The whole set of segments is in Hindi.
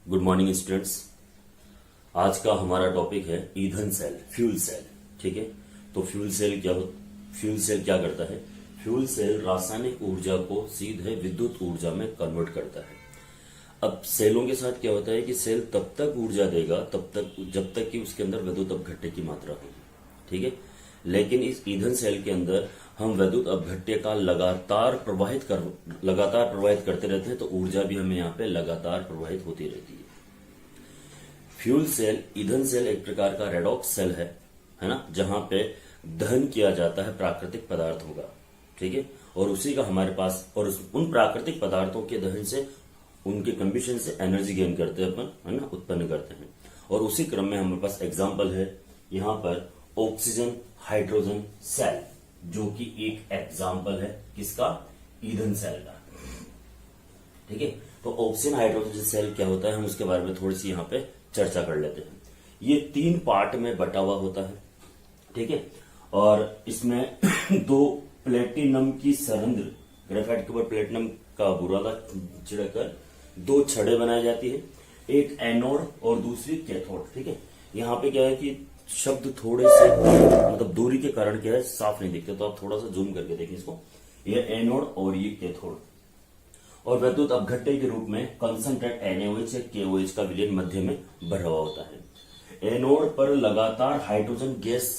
Good morning students. आज का हमारा टॉपिक है ईंधन सेल, फ्यूल सेल। ठीक है, तो फ्यूल सेल क्या करता है? फ्यूल सेल रासायनिक ऊर्जा को सीधे विद्युत ऊर्जा में कन्वर्ट करता है। अब सेलों के साथ क्या होता है कि सेल तब तक ऊर्जा देगा जब तक कि उसके अंदर विद्युत अपघट्य की मात्रा होगी। ठीक है, लेकिन इस ईंधन सेल के अंदर हम विद्युत अपघट्य का लगातार प्रवाहित करते रहते हैं, तो ऊर्जा भी हमें यहाँ पे लगातार प्रवाहित होती रहती है। फ्यूल सेल, ईंधन सेल एक प्रकार का रेडॉक्स सेल है ना, जहां पे दहन किया जाता है प्राकृतिक पदार्थों का। ठीक है, और उसी का हमारे पास, और उन प्राकृतिक पदार्थों के दहन से, उनके कंबशन से एनर्जी गेन करते हैं अपन, है ना, उत्पन्न करते हैं। और उसी क्रम में हमारे पास एग्जाम्पल है यहाँ पर ऑक्सीजन हाइड्रोजन सेल, जो कि एक एग्जाम्पल है किसका? ईंधन सेल का। ठीक है, तो ऑक्सीजन हाइड्रोजन सेल क्या होता है, हम उसके बारे में थोड़ी सी यहाँ पे चर्चा कर लेते हैं। ये 3 पार्ट में बटा हुआ होता है। ठीक है, और इसमें 2 प्लेटिनम की सरंध्र, ग्रेफाइट के ऊपर प्लेटिनम का बुरादा छिड़कर 2 छड़ें बनाई जाती है, एक एनोड और दूसरी कैथोड। ठीक है, यहाँ पे क्या है कि शब्द थोड़े से मतलब दूरी के कारण क्या है साफ नहीं दिखते, तो आप थोड़ा सा जूम करके देखें इसको। ये एनोड और ये कैथोड, और विद्युत अपघट्य के रूप में कंसंट्रेट NaOH या KOH का विलयन मध्य में भरा हुआ होता है। एनोड पर लगातार हाइड्रोजन गैस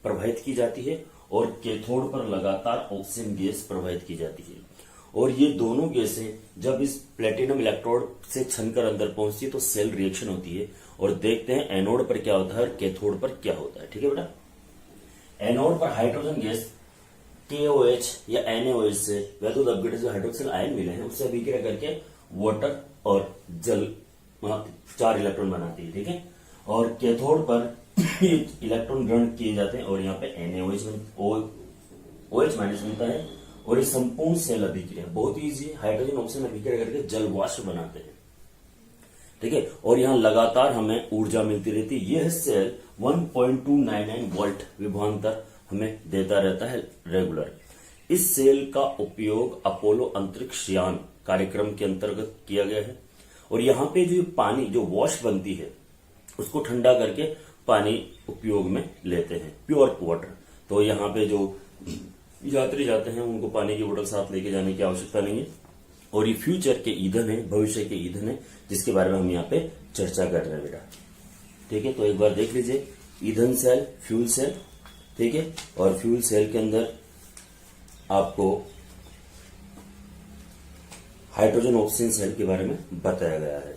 प्रवाहित की जाती है और कैथोड पर लगातार ऑक्सीजन गैस प्रवाहित की जाती है। और ये दोनों गैसें जब इस प्लेटिनम इलेक्ट्रोड से छनकर अंदर पहुंचती है तो सेल रिएक्शन होती है, और देखते हैं एनोड पर क्या होता है और कैथोड पर क्या होता है। ठीक है बेटा, एनोड पर हाइड्रोजन गैस KOH या NaOH से विद्युत अपघट्य से हाइड्रोक्सिल आयन मिले हैं, उससे अभिक्रिया करके वाटर और जल 4 इलेक्ट्रॉन बनाती है। ठीक है, और कैथोड पर इलेक्ट्रॉन ग्रहण किए जाते हैं और यहाँ पे OH माइनस बनता है, और ये संपूर्ण सेल अभिक्रिया बहुत ईजी है। हाइड्रोजन ऑक्सीजन अभिक्रिया करके जल वाष्प बनाते हैं। ठीक है, और यहाँ लगातार हमें ऊर्जा मिलती रहती है। यह सेल 1.299 वोल्ट विभवांतर हमें देता रहता है रेगुलर। इस सेल का उपयोग अपोलो अंतरिक्ष यान कार्यक्रम के अंतर्गत किया गया है, और यहाँ पे जो पानी, जो वाष्प बनती है, उसको ठंडा करके पानी उपयोग में लेते हैं, प्योर वाटर। तो यहाँ पे जो यात्री जाते हैं उनको पानी की बोतल साथ लेके जाने की आवश्यकता नहीं है, और ये फ्यूचर के ईंधन है, भविष्य के ईंधन है, जिसके बारे में हम यहाँ पे चर्चा कर रहे हैं बेटा। ठीक है, तो एक बार देख लीजिए ईंधन सेल, फ्यूल सेल। ठीक है, और फ्यूल सेल के अंदर आपको हाइड्रोजन ऑक्सीजन सेल के बारे में बताया गया है।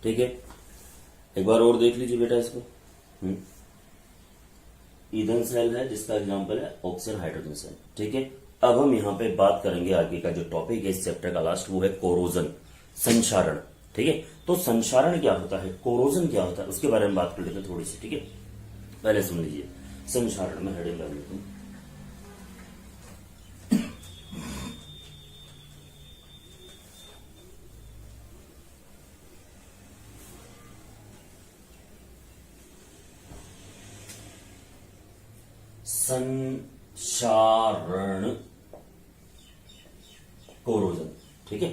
ठीक है, एक बार और देख लीजिए बेटा इसको। ईंधन सेल है जिसका एग्जांपल है ऑक्सीजन हाइड्रोजन सेल। ठीक है, अब हम यहाँ पे बात करेंगे आगे का जो टॉपिक है इस चैप्टर का लास्ट, वो है कोरोजन, संक्षारण। ठीक है, तो संक्षारण क्या होता है, कोरोजन क्या होता है, उसके बारे में बात कर लेते हैं थोड़ी सी। ठीक है, पहले सुन लीजिए संक्षारण में हेडिंग लगा लेता हूं। संक्षारण, कोरोजन। ठीक है,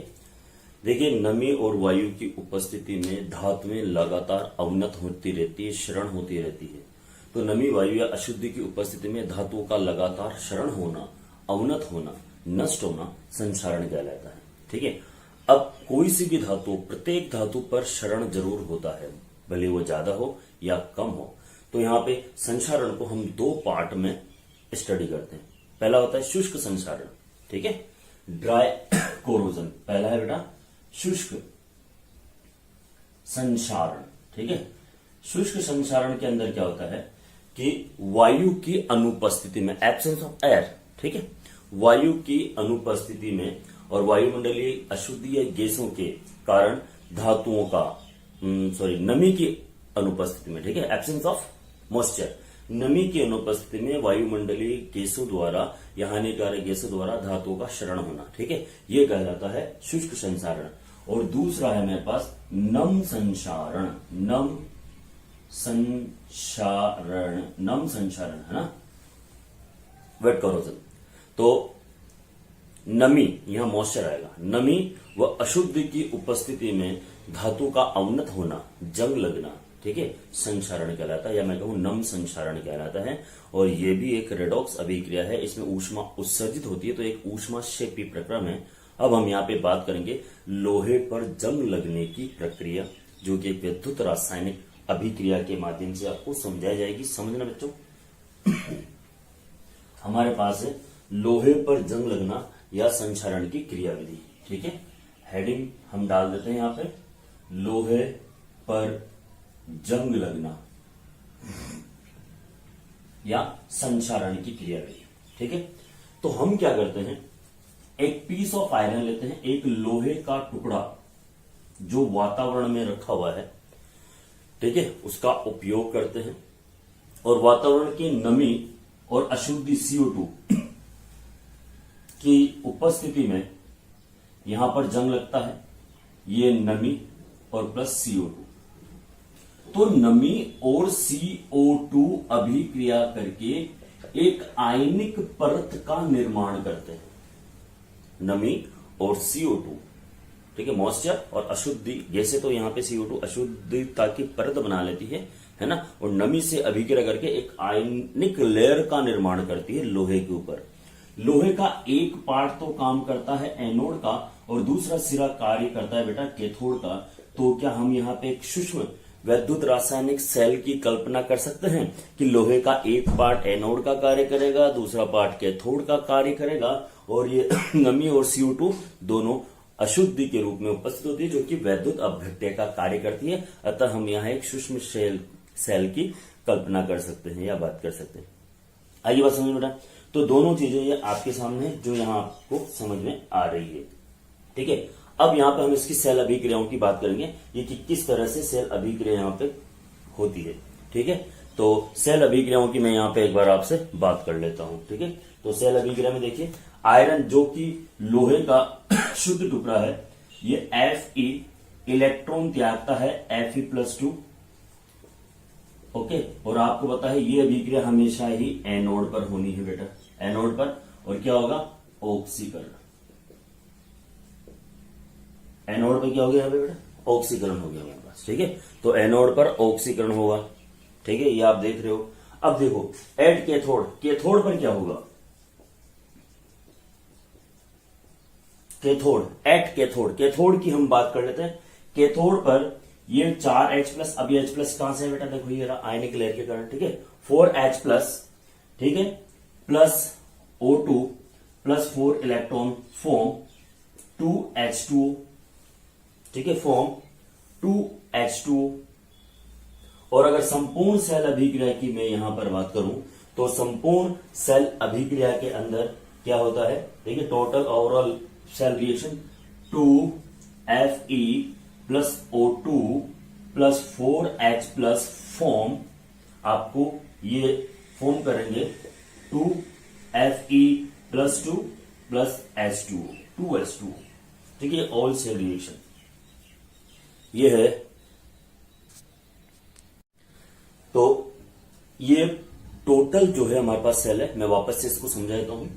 देखिए नमी और वायु की उपस्थिति में धातुएं लगातार अवनत होती रहती है, क्षरण होती रहती है। तो नमी, वायु या अशुद्धि की उपस्थिति में धातुओं का लगातार क्षरण होना, अवनत होना, नष्ट होना संक्षारण कहलाता है। ठीक है, अब कोई सी भी धातु, प्रत्येक धातु पर क्षरण जरूर होता है, भले वो ज्यादा हो या कम हो। तो यहाँ पे संक्षारण को हम 2 पार्ट में स्टडी करते हैं। पहला होता है शुष्क संक्षारण। ठीक है, ड्राई कोरोजन पहला है बेटा, शुष्क संक्षारण। ठीक है, शुष्क संक्षारण के अंदर क्या होता है कि वायु की अनुपस्थिति में, एब्सेंस ऑफ एयर, ठीक है, वायु की अनुपस्थिति में और वायुमंडलीय अशुद्धि या गैसों के कारण धातुओं का नमी की अनुपस्थिति में, ठीक है, एब्सेंस ऑफ मॉइस्चर, नमी की अनुपस्थिति में वायुमंडलीय गैसों द्वारा या हानिकारक गैसों द्वारा धातुओं का क्षरण होना। ठीक है, यह कहलाता है शुष्क संक्षारण। और दूसरा है मेरे पास नम संक्षारण, नम संक्षारण है ना, वेट कोरोजन। तो नमी, यहां मॉइस्चर आएगा, नमी व अशुद्धि की उपस्थिति में धातु का अवनत होना, जंग लगना, ठीक है, संक्षारण कहलाता है, या मैं कहूं नम संक्षारण कहलाता है। और ये भी एक रेडॉक्स अभिक्रिया है, इसमें ऊष्मा उत्सर्जित होती है, तो एक ऊष्मा क्षेपी प्रक्रम है। अब हम यहाँ पे बात करेंगे लोहे पर जंग लगने की प्रक्रिया, जो कि एक विद्युत रासायनिक अभिक्रिया के माध्यम से आपको समझाई जाएगी। समझना बच्चों, हमारे पास है लोहे पर जंग लगना या संक्षारण की क्रियाविधि, ठीक है। हेडिंग हम डाल देते हैं यहां पे, लोहे पर जंग लगना या संक्षारण की क्रियाविधि, ठीक है। तो हम क्या करते हैं, एक पीस ऑफ आयरन लेते हैं, एक लोहे का टुकड़ा जो वातावरण में रखा हुआ है, ठीक है, उसका उपयोग करते हैं और वातावरण की नमी और अशुद्धि CO2 की उपस्थिति में यहां पर जंग लगता है, ये नमी और प्लस CO2। तो नमी और CO2 अभिक्रिया करके एक आयनिक परत का निर्माण करते हैं। नमी और CO2, ठीक है, मॉइस्चर और अशुद्धि, जैसे तो यहां पे CO2 अशुद्धता की परत बना लेती है ना, और नमी से अभिक्रिया करके एक आयनिक लेयर का निर्माण करती है लोहे के ऊपर। लोहे का एक पार्ट तो काम करता है एनोड का और दूसरा सिरा कार्य करता है बेटा कैथोड का। तो क्या हम यहाँ पे एक सूक्ष्म वैद्युत रासायनिक सेल की कल्पना कर सकते हैं कि लोहे का एक पार्ट एनोड का कार्य करेगा, दूसरा पार्ट कैथोड का कार्य करेगा, और ये नमी और CO2 दोनों अशुद्धि के रूप में उपस्थित होती है, जो कि वैद्युत अपघट्य का कार्य करती है। अतः हम यहाँ एक सूक्ष्म सेल की कल्पना कर सकते हैं या बात कर सकते हैं। आइए बात समझ बेटा, तो दोनों चीजें ये आपके सामने है जो यहाँ आपको समझ में आ रही है, ठीक है। अब यहाँ पे हम इसकी सेल अभिक्रियाओं की बात करेंगे, ये कि किस तरह से सेल अभिक्रिया यहाँ पे होती है, ठीक है। तो सेल अभिक्रियाओं की मैं यहाँ पे एक बार आपसे बात कर लेता हूं, ठीक है। तो सेल अभिक्रिया में देखिए, आयरन जो कि लोहे का शुद्ध टुकड़ा है, ये Fe इलेक्ट्रॉन त्यागता है Fe+2, ओके। और आपको पता है ये अभिक्रिया हमेशा ही एनोड पर होनी है बेटा, एनोड पर, और क्या होगा, ऑक्सीकरण। एनोड पर क्या हो गया यहाँ पे बेटा, ऑक्सीकरण हो गया हमारे पास, ठीक है। तो एनोड पर ऑक्सीकरण होगा, ठीक है, ये आप देख रहे हो। अब देखो एट कैथोड, कैथोड पर क्या होगा, कैथोड, एट कैथोड, कैथोड की हम बात कर लेते हैं। कैथोड पर ये 4H+, अब ये H+ कहां से है बेटा, देखो ये रहा आयनिक लेयर के कारण, ठीक है। 4H+, ठीक है, plus O2 plus 4 electron form 2H2, ठीक है, फॉर्म 2H2। और अगर संपूर्ण सेल अभिक्रिया की मैं यहां पर बात करूं, तो संपूर्ण सेल अभिक्रिया के अंदर क्या होता है, देखिए, total overall cell reaction 2Fe plus O2 plus 4H+ form, आपको ये फॉर्म करेंगे 2Fe+2 प्लस H2, 2H2, ठीक है, ऑल सेल रिएक्शन ये है। तो ये टोटल जो है हमारे पास सेल है, मैं वापस से इसको समझा देता हूं।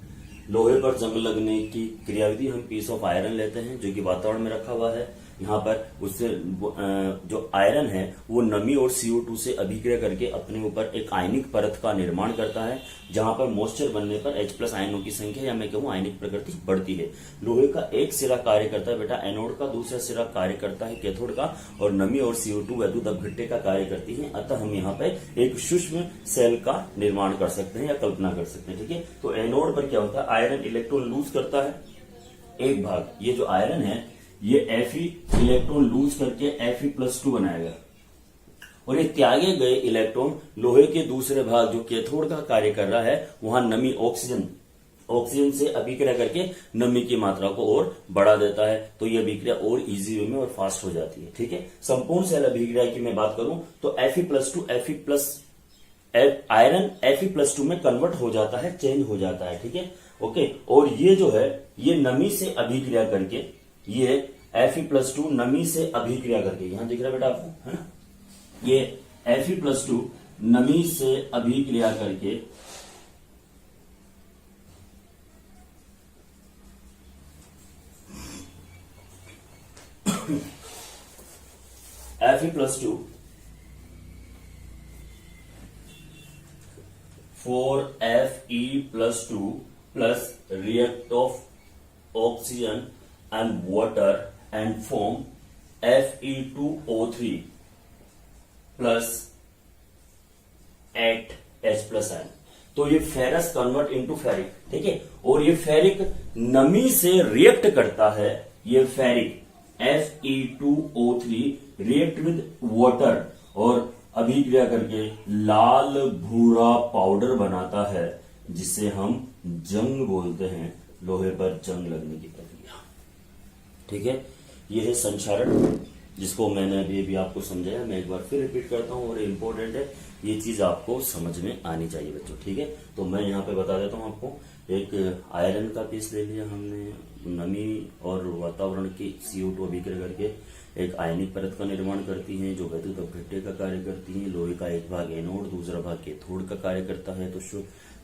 लोहे पर जंग लगने की क्रियाविधि, हम पीस ऑफ आयरन लेते हैं जो कि वातावरण में रखा हुआ है, यहाँ पर उससे जो आयरन है वो नमी और CO2 से अभिक्रिया करके अपने ऊपर एक आयनिक परत का निर्माण करता है, जहां पर मॉइस्चर बनने पर H+ आयनों की संख्या, या मैं कहूं आयनिक प्रकृति, बढ़ती है। लोहे का एक सिरा कार्य करता है बेटा एनोड का, दूसरा सिरा कार्य करता है कैथोड का, और नमी और CO2 वैद्युत अपघट्य का कार्य करती है। अतः हम यहाँ पे एक सूक्ष्म सेल का निर्माण कर सकते हैं या कल्पना कर सकते हैं, ठीक है। तो एनोड पर क्या होता है, आयरन इलेक्ट्रॉन लूज करता है एक भाग, ये जो आयरन है ये Fe इलेक्ट्रॉन लूज करके Fe+2 बनाएगा, और ये त्यागे गए इलेक्ट्रॉन लोहे के दूसरे भाग जो कैथोड का कार्य कर रहा है, वहां नमी ऑक्सीजन से अभिक्रिया करके नमी की मात्रा को और बढ़ा देता है। तो ये अभिक्रिया और इजी वे में और फास्ट हो जाती है, ठीक है। संपूर्ण सेल अभिक्रिया की मैं बात करूं तो Fe+2 आयरन Fe+2 में कन्वर्ट हो जाता है, चेंज हो जाता है, ठीक है, ओके। और ये जो है ये नमी से अभिक्रिया करके, ये Fe+2 नमी से अभिक्रिया करके, यहां दिख रहा है बेटा आपको, है ना, ये Fe+2 नमी से अभिक्रिया करके Fe+2 for Fe+2 plus react of oxygen and water and form Fe2O3 plus 8H+N। तो ये फेरस कन्वर्ट इनटू फेरिक, ठीक है, और ये फेरिक नमी से रिएक्ट करता है। ये ferric Fe2O3 react with water और अभिक्रिया करके लाल भूरा पाउडर बनाता है, जिसे हम जंग बोलते हैं, लोहे पर जंग लगने की प्रक्रिया, ठीक है। यह है संक्षारण, जिसको मैंने अभी आपको समझाया। मैं एक बार फिर रिपीट करता हूं और इंपॉर्टेंट है, ये चीज आपको समझ में आनी चाहिए बच्चों, ठीक है। तो मैं यहाँ पे बता देता हूँ आपको। एक आयरन का पीस ले लिया हमने, नमी और वातावरण की CO2 अभिक्रिया करके एक आयनिक परत का निर्माण करती है, जो वैद्युत अपघट्य का कार्य करती है। लोहे का एक भाग एनोड, दूसरा भाग कैथोड का कार्य करता है।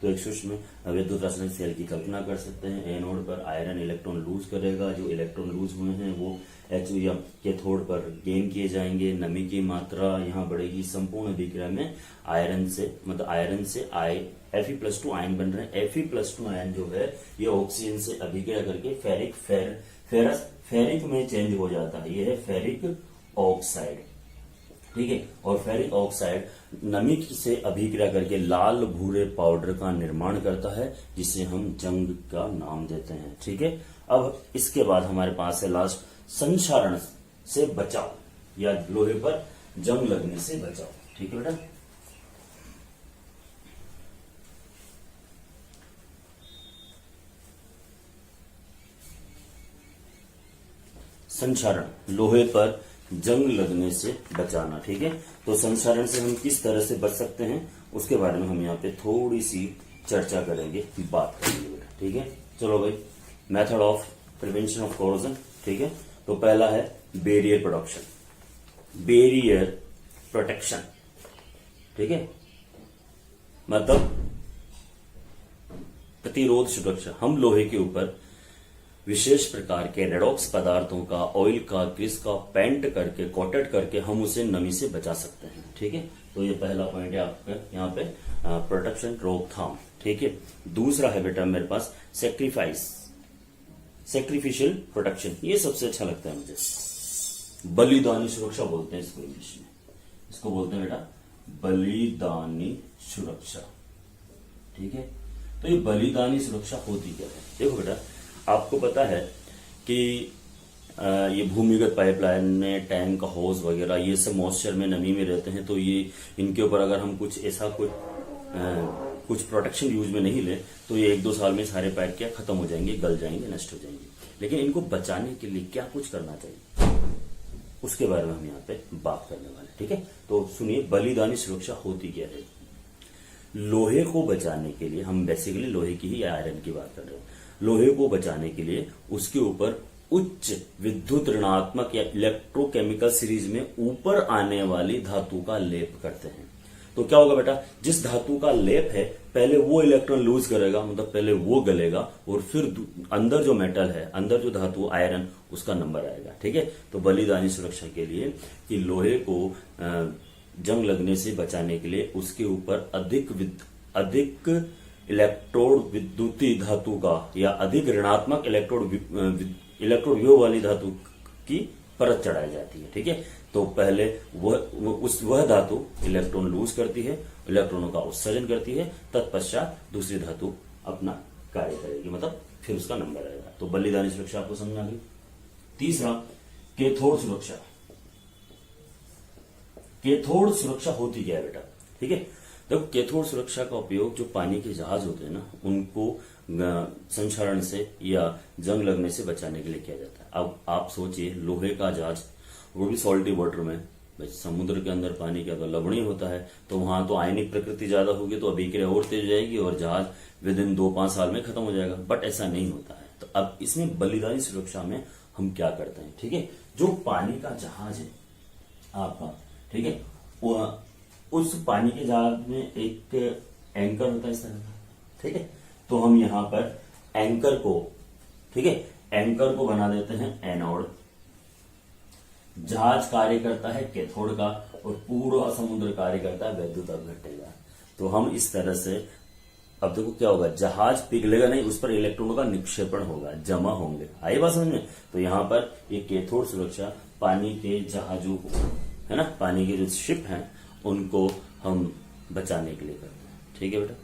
तो एक सूक्ष्म वैद्युत रासायनिक सेल की कल्पना कर सकते हैं। एनोड पर आयरन इलेक्ट्रॉन लूज करेगा, जो इलेक्ट्रॉन लूज हुए हैं वो या कैथोड पर गेन किए जाएंगे। नमी की मात्रा यहाँ बढ़ेगी। संपूर्ण अभिक्रिया में आयरन से Fe+2 आयन बन रहे हैं। Fe+2 आयन जो है ये ऑक्सीजन से अभिक्रिया करके फेरिक में चेंज हो जाता है। ये है फेरिक ऑक्साइड, ठीक है। और फेरिक ऑक्साइड नमी से अभिक्रिया करके लाल भूरे पाउडर का निर्माण करता है, जिसे हम जंग का नाम देते हैं, ठीक है। अब इसके बाद हमारे पास है लास्ट संक्षारण से बचाव या लोहे पर जंग लगने से बचाव, ठीक है बेटा। संक्षारण, लोहे पर जंग लगने से बचाना, ठीक है। तो संक्षारण से हम किस तरह से बच सकते हैं, उसके बारे में हम यहाँ पे थोड़ी सी चर्चा करेंगे, बात करेंगे बेटा, ठीक है। चलो भाई, method of prevention of corrosion, ठीक है। तो पहला है बैरियर प्रोटेक्शन, ठीक है, मतलब प्रतिरोध सुरक्षा। हम लोहे के ऊपर विशेष प्रकार के रेडॉक्स पदार्थों का, ऑयल का, ग्रीस का पेंट करके, कोटेड करके हम उसे नमी से बचा सकते हैं, ठीक है। तो ये पहला पॉइंट है आपका यहाँ पे, प्रोटेक्शन, रोकथाम, ठीक है। दूसरा है बेटा मेरे पास सैक्रिफिशियल प्रोटेक्शन। ये सबसे अच्छा लगता है मुझे। बलिदानी सुरक्षा बोलते हैं इसको इंग्लिश में, इसको बोलते हैं बेटा बलिदानी सुरक्षा, ठीक है। तो ये बलिदानी सुरक्षा होती क्या है, देखो बेटा, आपको पता है कि ये भूमिगत पाइपलाइन में टैंक, होज वगैरह, ये सब मॉइस्चर में, नमी में रहते हैं। तो ये इनके ऊपर अगर हम कुछ ऐसा कुछ प्रोटेक्शन यूज में नहीं ले, तो ये 1-2 साल में सारे पाइप क्या खत्म हो जाएंगे, गल जाएंगे, नष्ट हो जाएंगे। लेकिन इनको बचाने के लिए क्या कुछ करना चाहिए, उसके बारे में हम यहाँ पे बात करने वाले, ठीक है। तो सुनिए, बलिदानी सुरक्षा होती क्या है। लोहे को बचाने के लिए, हम बेसिकली लोहे की ही, आयरन की बात कर रहे हैं। लोहे को बचाने के लिए उसके ऊपर उच्च विद्युत ऋणात्मक या इलेक्ट्रोकेमिकल सीरीज में ऊपर आने वाली धातु का लेप करते हैं। तो क्या होगा बेटा, जिस धातु का लेप है पहले वो इलेक्ट्रॉन लूज करेगा, मतलब पहले वो गलेगा, और फिर अंदर जो मेटल है, अंदर जो धातु आयरन, उसका नंबर आएगा, ठीक है। तो बलिदानी सुरक्षा के लिए कि लोहे को जंग लगने से बचाने के लिए उसके ऊपर अधिक इलेक्ट्रोड विद्युती धातु का या अधिक ऋणात्मक इलेक्ट्रोड वियोग वाली धातु की परत चढ़ाई जाती है, ठीक है। तो पहले वह धातु इलेक्ट्रॉन लूज करती है, इलेक्ट्रॉनों का उत्सर्जन करती है, तत्पश्चात दूसरी धातु अपना कार्य करेगी, मतलब फिर उसका नंबर आएगा। तो बलिदानी सुरक्षा आपको समझ आ गई। तीसरा, कैथोड सुरक्षा। कैथोड सुरक्षा होती क्या है बेटा, ठीक है। देखो, कैथोड सुरक्षा का उपयोग जो पानी के जहाज होते हैं ना, उनको संक्षारण से या जंग लगने से बचाने के लिए किया जाता है। अब आप सोचिए, लोहे का जहाज, वो भी सॉल्टी वाटर में, समुद्र के अंदर पानी क्या लवणीय होता है, तो वहां तो आयनिक प्रकृति ज्यादा होगी, तो अभिक्रिया और तेज हो जाएगी और जहाज विद इन 2-5 साल में खत्म हो जाएगा। बट ऐसा नहीं होता है। तो अब इसमें बलिदानी सुरक्षा में हम क्या करते हैं, ठीक है। जो पानी का जहाज है आपका, ठीक है, उस पानी के जहाज में एक एंकर होता है इस तरह का, ठीक है। तो हम यहां पर एंकर को, ठीक है, एंकर को बना देते हैं एनोड, जहाज कार्य करता है कैथोड का और पूरा समुद्र कार्य करता है वैद्युत अपघट्य का। तो हम इस तरह से, अब देखो क्या होगा, जहाज पिघलेगा नहीं, उस पर इलेक्ट्रॉनों का निक्षेपण होगा, जमा होंगे। आई बात समझ में? तो यहाँ पर ये कैथोड सुरक्षा पानी के जहाजों को, है ना, पानी के जो शिप हैं उनको हम बचाने के लिए करते हैं। ठीक है बेटा।